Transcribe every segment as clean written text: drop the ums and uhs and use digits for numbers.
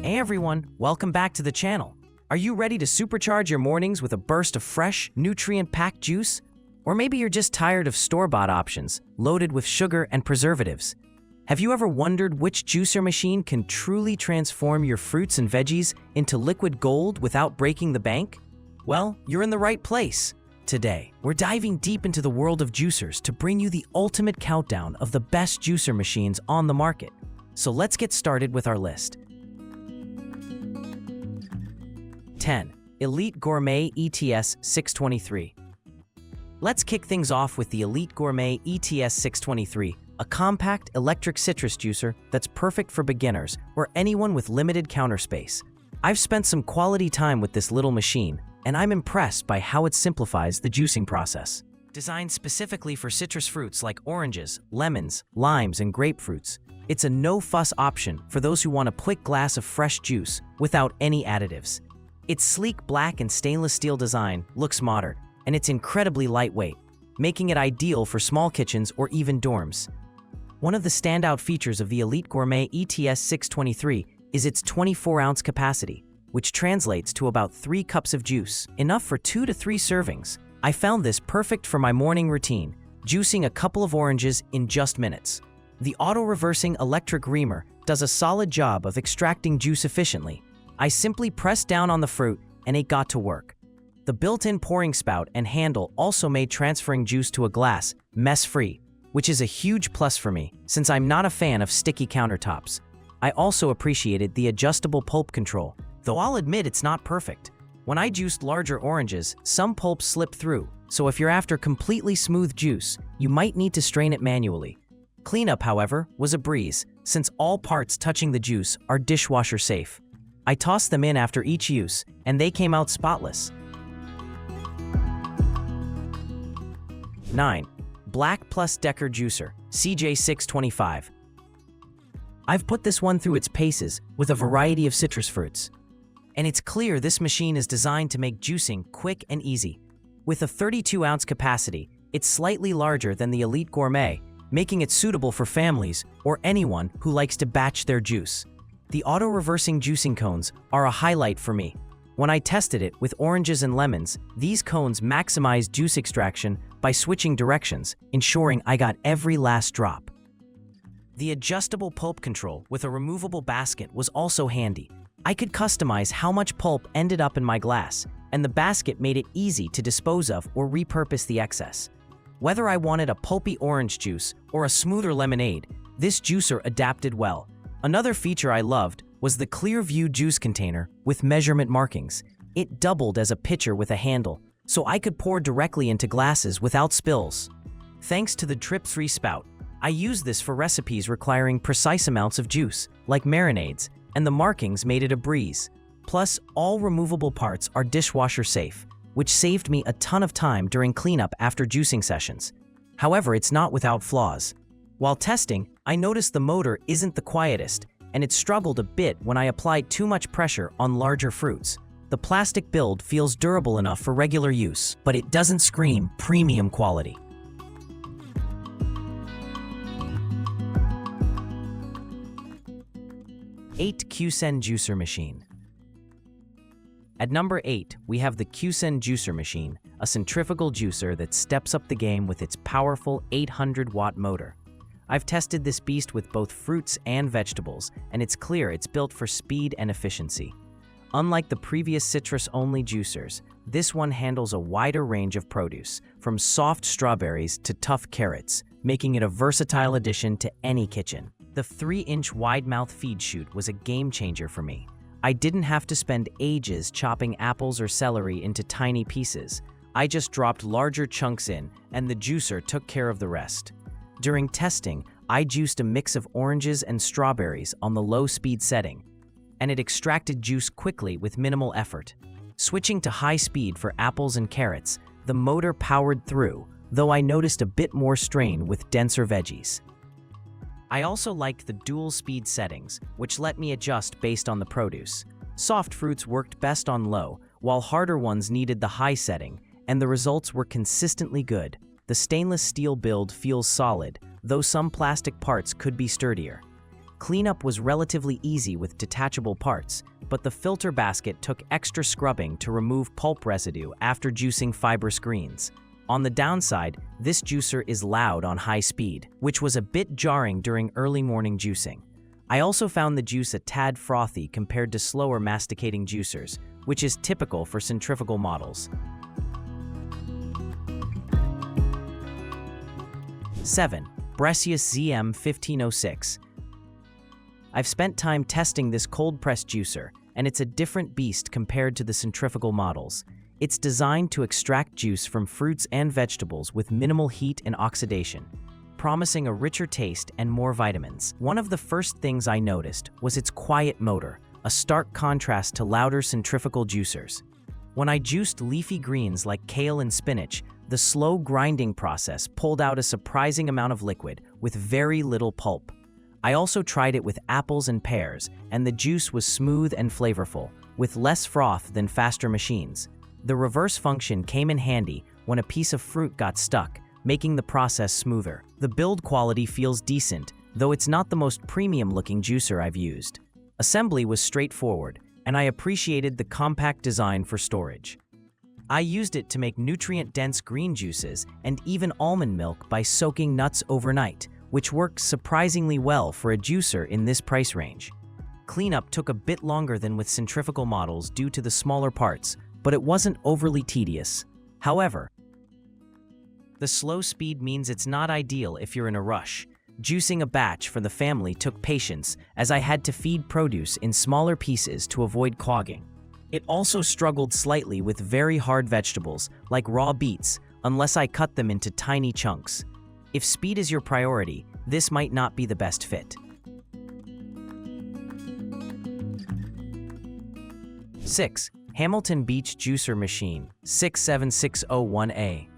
Hey everyone, welcome back to the channel. Are you ready to supercharge your mornings with a burst of fresh, nutrient-packed juice? Or maybe you're just tired of store-bought options, loaded with sugar and preservatives. Have you ever wondered which juicer machine can truly transform your fruits and veggies into liquid gold without breaking the bank? Well, you're in the right place. Today, we're diving deep into the world of juicers to bring you the ultimate countdown of the best juicer machines on the market. So let's get started with our list. 10. Elite Gourmet ETS 623. Let's kick things off with the Elite Gourmet ETS 623, a compact electric citrus juicer that's perfect for beginners or anyone with limited counter space. I've spent some quality time with this little machine, and I'm impressed by how it simplifies the juicing process. Designed specifically for citrus fruits like oranges, lemons, limes, and grapefruits, it's a no-fuss option for those who want a quick glass of fresh juice without any additives. Its sleek black and stainless steel design looks modern, and it's incredibly lightweight, making it ideal for small kitchens or even dorms. One of the standout features of the Elite Gourmet ETS 623 is its 24-ounce capacity, which translates to about 3 cups of juice, enough for 2 to 3 servings. I found this perfect for my morning routine, juicing a couple of oranges in just minutes. The auto-reversing electric reamer does a solid job of extracting juice efficiently. I simply pressed down on the fruit and it got to work. The built-in pouring spout and handle also made transferring juice to a glass mess-free, which is a huge plus for me since I'm not a fan of sticky countertops. I also appreciated the adjustable pulp control, though I'll admit it's not perfect. When I juiced larger oranges, some pulp slipped through, so if you're after completely smooth juice, you might need to strain it manually. Cleanup, however, was a breeze, since all parts touching the juice are dishwasher safe. I tossed them in after each use, and they came out spotless. 9. BLACK+DECKER Juicer, CJ625. I've put this one through its paces with a variety of citrus fruits. And it's clear this machine is designed to make juicing quick and easy. With a 32-ounce capacity, it's slightly larger than the Elite Gourmet, making it suitable for families or anyone who likes to batch their juice. The auto-reversing juicing cones are a highlight for me. When I tested it with oranges and lemons, these cones maximize juice extraction by switching directions, ensuring I got every last drop. The adjustable pulp control with a removable basket was also handy. I could customize how much pulp ended up in my glass, and the basket made it easy to dispose of or repurpose the excess. Whether I wanted a pulpy orange juice or a smoother lemonade, this juicer adapted well. Another feature I loved was the clear view juice container with measurement markings. It doubled as a pitcher with a handle, so I could pour directly into glasses without spills. Thanks to the drip-free spout, I use this for recipes requiring precise amounts of juice, like marinades, and the markings made it a breeze. Plus, all removable parts are dishwasher safe, which saved me a ton of time during cleanup after juicing sessions. However, it's not without flaws. While testing, I noticed the motor isn't the quietest, and it struggled a bit when I applied too much pressure on larger fruits. The plastic build feels durable enough for regular use, but it doesn't scream premium quality. 8. Qcen Juicer Machine. At number 8, we have the Qcen Juicer Machine, a centrifugal juicer that steps up the game with its powerful 800-watt motor. I've tested this beast with both fruits and vegetables, and it's clear it's built for speed and efficiency. Unlike the previous citrus-only juicers, this one handles a wider range of produce, from soft strawberries to tough carrots, making it a versatile addition to any kitchen. The 3-inch wide-mouth feed chute was a game-changer for me. I didn't have to spend ages chopping apples or celery into tiny pieces. I just dropped larger chunks in, and the juicer took care of the rest. During testing, I juiced a mix of oranges and strawberries on the low-speed setting, and it extracted juice quickly with minimal effort. Switching to high speed for apples and carrots, the motor powered through, though I noticed a bit more strain with denser veggies. I also liked the dual-speed settings, which let me adjust based on the produce. Soft fruits worked best on low, while harder ones needed the high setting, and the results were consistently good. The stainless steel build feels solid, though some plastic parts could be sturdier. Cleanup was relatively easy with detachable parts, but the filter basket took extra scrubbing to remove pulp residue after juicing fibrous greens. On the downside, this juicer is loud on high speed, which was a bit jarring during early morning juicing. I also found the juice a tad frothy compared to slower masticating juicers, which is typical for centrifugal models. 7. BRECIOUS ZM1506. I've spent time testing this cold-press juicer, and it's a different beast compared to the centrifugal models. It's designed to extract juice from fruits and vegetables with minimal heat and oxidation, promising a richer taste and more vitamins. One of the first things I noticed was its quiet motor, a stark contrast to louder centrifugal juicers. When I juiced leafy greens like kale and spinach, the slow grinding process pulled out a surprising amount of liquid with very little pulp. I also tried it with apples and pears, and the juice was smooth and flavorful, with less froth than faster machines. The reverse function came in handy when a piece of fruit got stuck, making the process smoother. The build quality feels decent, though it's not the most premium-looking juicer I've used. Assembly was straightforward, and I appreciated the compact design for storage. I used it to make nutrient-dense green juices and even almond milk by soaking nuts overnight, which works surprisingly well for a juicer in this price range. Cleanup took a bit longer than with centrifugal models due to the smaller parts, but it wasn't overly tedious. However, the slow speed means it's not ideal if you're in a rush. Juicing a batch for the family took patience, as I had to feed produce in smaller pieces to avoid clogging. It also struggled slightly with very hard vegetables, like raw beets, unless I cut them into tiny chunks. If speed is your priority, this might not be the best fit. 6. Hamilton Beach Juicer Machine 67601A.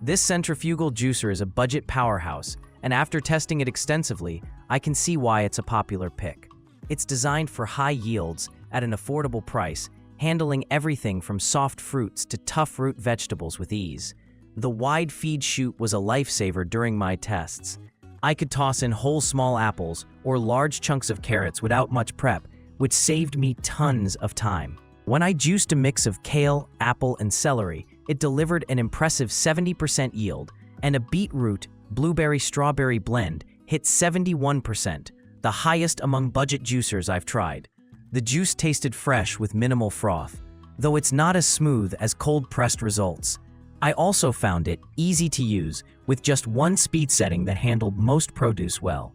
This centrifugal juicer is a budget powerhouse, and after testing it extensively, I can see why it's a popular pick. It's designed for high yields at an affordable price, handling everything from soft fruits to tough root vegetables with ease. The wide feed chute was a lifesaver during my tests. I could toss in whole small apples or large chunks of carrots without much prep, which saved me tons of time. When I juiced a mix of kale, apple, and celery, it delivered an impressive 70% yield, and a beetroot blueberry-strawberry blend hit 71%, the highest among budget juicers I've tried. The juice tasted fresh with minimal froth, though it's not as smooth as cold-pressed results. I also found it easy to use, with just one speed setting that handled most produce well.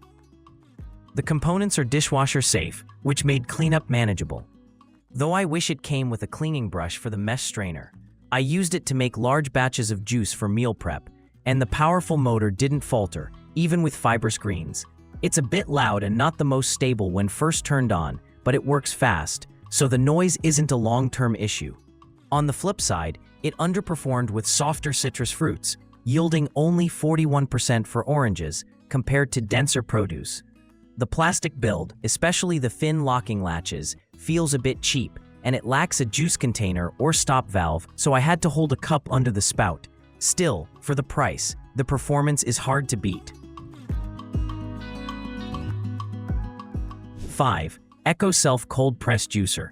The components are dishwasher safe, which made cleanup manageable. Though I wish it came with a cleaning brush for the mesh strainer. I used it to make large batches of juice for meal prep, and the powerful motor didn't falter, even with fibrous greens. It's a bit loud and not the most stable when first turned on, but it works fast, so the noise isn't a long-term issue. On the flip side, it underperformed with softer citrus fruits, yielding only 41% for oranges compared to denser produce. The plastic build, especially the fin locking latches, feels a bit cheap, and it lacks a juice container or stop valve, so I had to hold a cup under the spout. Still, for the price, the performance is hard to beat. 5. ECOSELF Cold Press Juicer.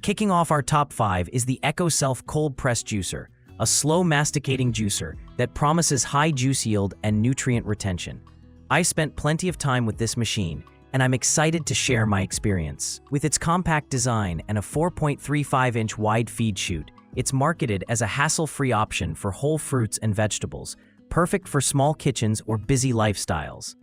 Kicking off our top 5 is the ECOSELF Cold Press Juicer, a slow masticating juicer that promises high juice yield and nutrient retention. I spent plenty of time with this machine, and I'm excited to share my experience. With its compact design and a 4.35-inch wide feed chute, it's marketed as a hassle-free option for whole fruits and vegetables, perfect for small kitchens or busy lifestyles.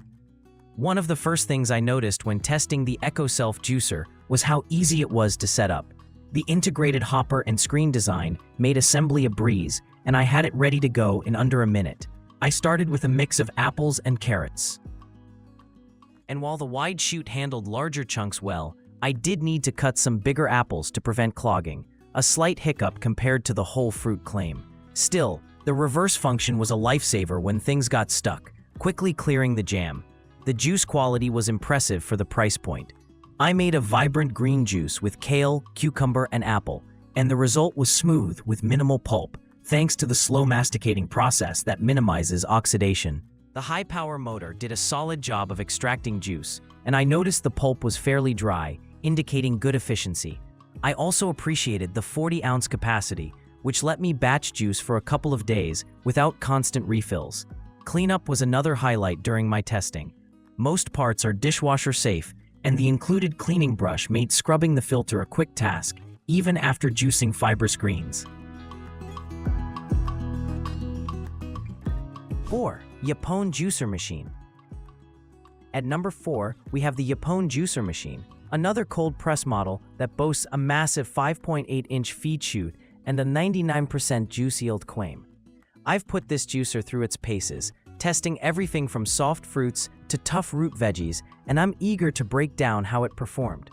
One of the first things I noticed when testing the ECOSELF juicer was how easy it was to set up. The integrated hopper and screen design made assembly a breeze, and I had it ready to go in under a minute. I started with a mix of apples and carrots. And while the wide chute handled larger chunks well, I did need to cut some bigger apples to prevent clogging, a slight hiccup compared to the whole fruit claim. Still, the reverse function was a lifesaver when things got stuck, quickly clearing the jam. The juice quality was impressive for the price point. I made a vibrant green juice with kale, cucumber, and apple, and the result was smooth with minimal pulp, thanks to the slow masticating process that minimizes oxidation. The high-power motor did a solid job of extracting juice, and I noticed the pulp was fairly dry, indicating good efficiency. I also appreciated the 40-ounce capacity, which let me batch juice for a couple of days without constant refills. Cleanup was another highlight during my testing. Most parts are dishwasher safe, and the included cleaning brush made scrubbing the filter a quick task, even after juicing fibrous greens. 4. YPONE Juicer Machine. At number 4, we have the YPONE Juicer Machine, another cold press model that boasts a massive 5.8-inch feed chute and a 99% juice yield claim. I've put this juicer through its paces, testing everything from soft fruits to tough root veggies, and I'm eager to break down how it performed.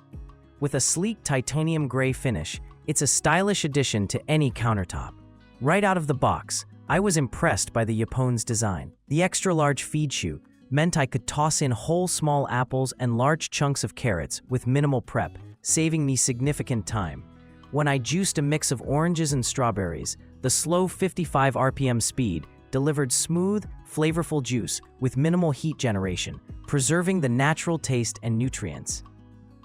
With a sleek titanium gray finish, it's a stylish addition to any countertop. Right out of the box, I was impressed by the YPONE's design. The extra-large feed chute meant I could toss in whole small apples and large chunks of carrots with minimal prep, saving me significant time. When I juiced a mix of oranges and strawberries, the slow 55 RPM speed delivered smooth, flavorful juice with minimal heat generation, preserving the natural taste and nutrients.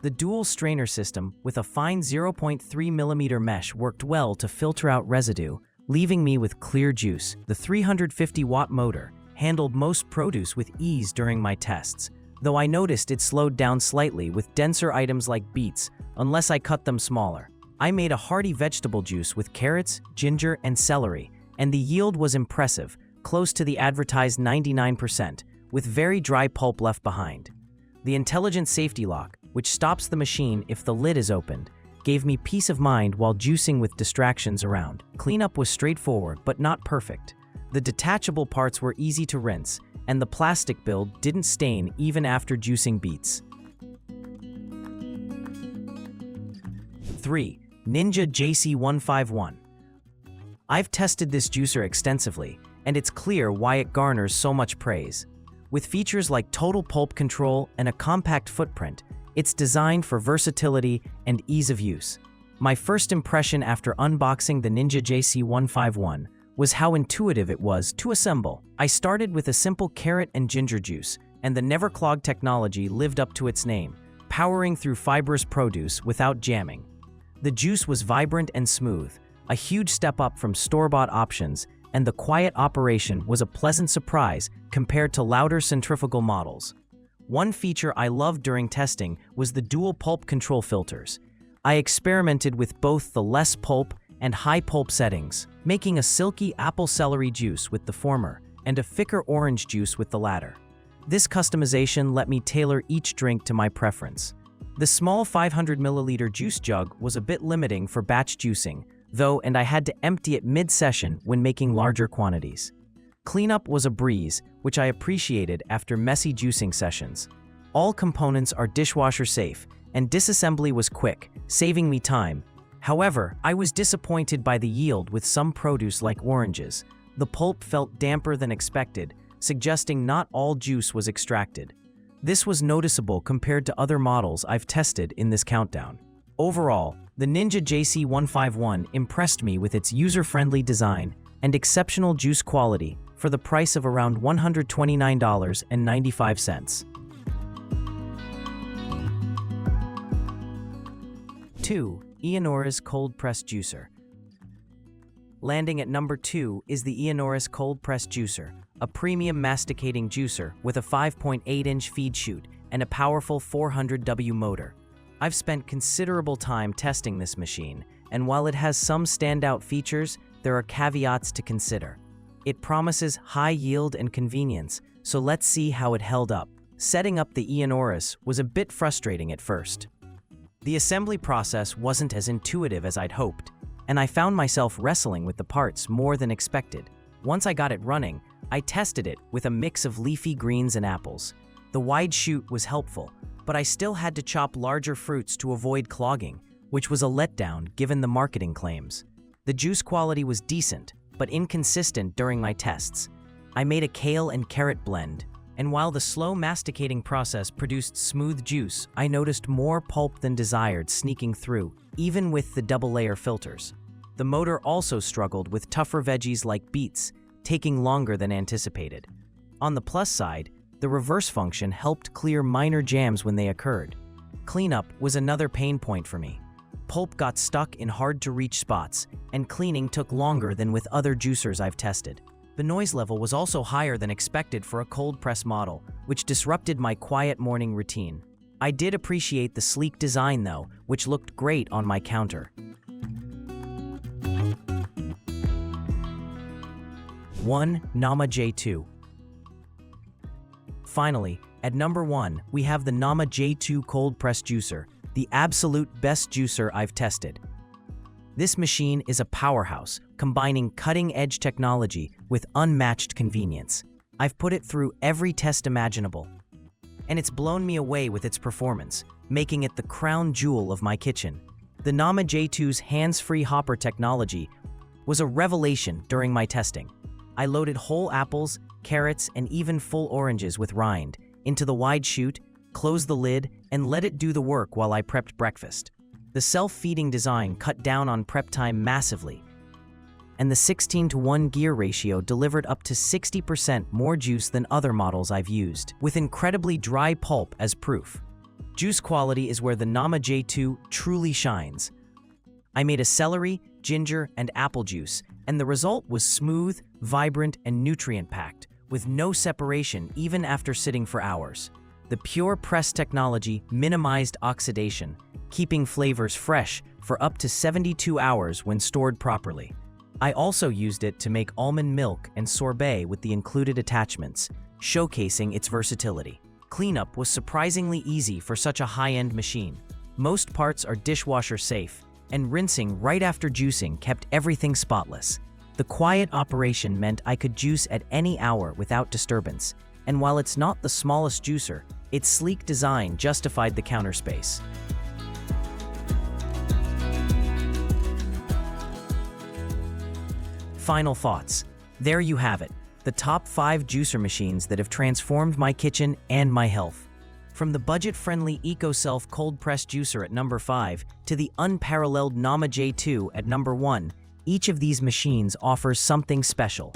The dual strainer system with a fine 0.3 mm mesh worked well to filter out residue, leaving me with clear juice. The 350-watt motor handled most produce with ease during my tests, though I noticed it slowed down slightly with denser items like beets, unless I cut them smaller. I made a hearty vegetable juice with carrots, ginger, and celery, and the yield was impressive, close to the advertised 99%, with very dry pulp left behind. The intelligent safety lock, which stops the machine if the lid is opened, gave me peace of mind while juicing with distractions around. Cleanup was straightforward but not perfect. The detachable parts were easy to rinse, and the plastic build didn't stain even after juicing beets. 3. Ninja JC151. I've tested this juicer extensively, and it's clear why it garners so much praise. With features like total pulp control and a compact footprint, it's designed for versatility and ease of use. My first impression after unboxing the Ninja JC151 was how intuitive it was to assemble. I started with a simple carrot and ginger juice, and the Never Clog technology lived up to its name, powering through fibrous produce without jamming. The juice was vibrant and smooth, a huge step up from store-bought options, and the quiet operation was a pleasant surprise compared to louder centrifugal models. One feature I loved during testing was the dual pulp control filters. I experimented with both the less pulp and high pulp settings, making a silky apple celery juice with the former and a thicker orange juice with the latter. This customization let me tailor each drink to my preference. The small 500 milliliter juice jug was a bit limiting for batch juicing, though, and I had to empty it mid-session when making larger quantities. Cleanup was a breeze, which I appreciated after messy juicing sessions. All components are dishwasher safe, and disassembly was quick, saving me time. However, I was disappointed by the yield with some produce like oranges. The pulp felt damper than expected, suggesting not all juice was extracted. This was noticeable compared to other models I've tested in this countdown. Overall, the Ninja JC151 impressed me with its user-friendly design and exceptional juice quality for the price of around $129.95. 2. EanOruus Cold Press Juicer. Landing at number 2 is the EanOruus Cold Press Juicer, a premium masticating juicer with a 5.8-inch feed chute and a powerful 400W motor. I've spent considerable time testing this machine, and while it has some standout features, there are caveats to consider. It promises high yield and convenience, so let's see how it held up. Setting up the EanOruus was a bit frustrating at first. The assembly process wasn't as intuitive as I'd hoped, and I found myself wrestling with the parts more than expected. Once I got it running, I tested it with a mix of leafy greens and apples. The wide chute was helpful, but I still had to chop larger fruits to avoid clogging, which was a letdown given the marketing claims. The juice quality was decent, but inconsistent during my tests. I made a kale and carrot blend, and while the slow masticating process produced smooth juice, I noticed more pulp than desired sneaking through, even with the double-layer filters. The motor also struggled with tougher veggies like beets, taking longer than anticipated. On the plus side, the reverse function helped clear minor jams when they occurred. Cleanup was another pain point for me. Pulp got stuck in hard-to-reach spots, and cleaning took longer than with other juicers I've tested. The noise level was also higher than expected for a cold-press model, which disrupted my quiet morning routine. I did appreciate the sleek design though, which looked great on my counter. 1. Nama J2. Finally, at number 1, we have the Nama J2 Cold Press Juicer, the absolute best juicer I've tested. This machine is a powerhouse, combining cutting-edge technology with unmatched convenience. I've put it through every test imaginable, and it's blown me away with its performance, making it the crown jewel of my kitchen. The Nama J2's hands-free hopper technology was a revelation during my testing. I loaded whole apples, carrots, and even full oranges with rind into the wide chute, closed the lid, and let it do the work while I prepped breakfast. The self-feeding design cut down on prep time massively, and the 16:1 gear ratio delivered up to 60% more juice than other models I've used, with incredibly dry pulp as proof. Juice quality is where the Nama J2 truly shines. I made a celery, ginger, and apple juice, and the result was smooth, vibrant, and nutrient-packed, with no separation even after sitting for hours. The pure press technology minimized oxidation, keeping flavors fresh for up to 72 hours when stored properly. I also used it to make almond milk and sorbet with the included attachments, showcasing its versatility. Cleanup was surprisingly easy for such a high-end machine. Most parts are dishwasher safe, and rinsing right after juicing kept everything spotless. The quiet operation meant I could juice at any hour without disturbance, and while it's not the smallest juicer, its sleek design justified the counter space. Final thoughts. There you have it, the top 5 juicer machines that have transformed my kitchen and my health. From the budget-friendly ECOSELF cold press juicer at number 5 to the unparalleled Nama J2 at number 1, each of these machines offers something special.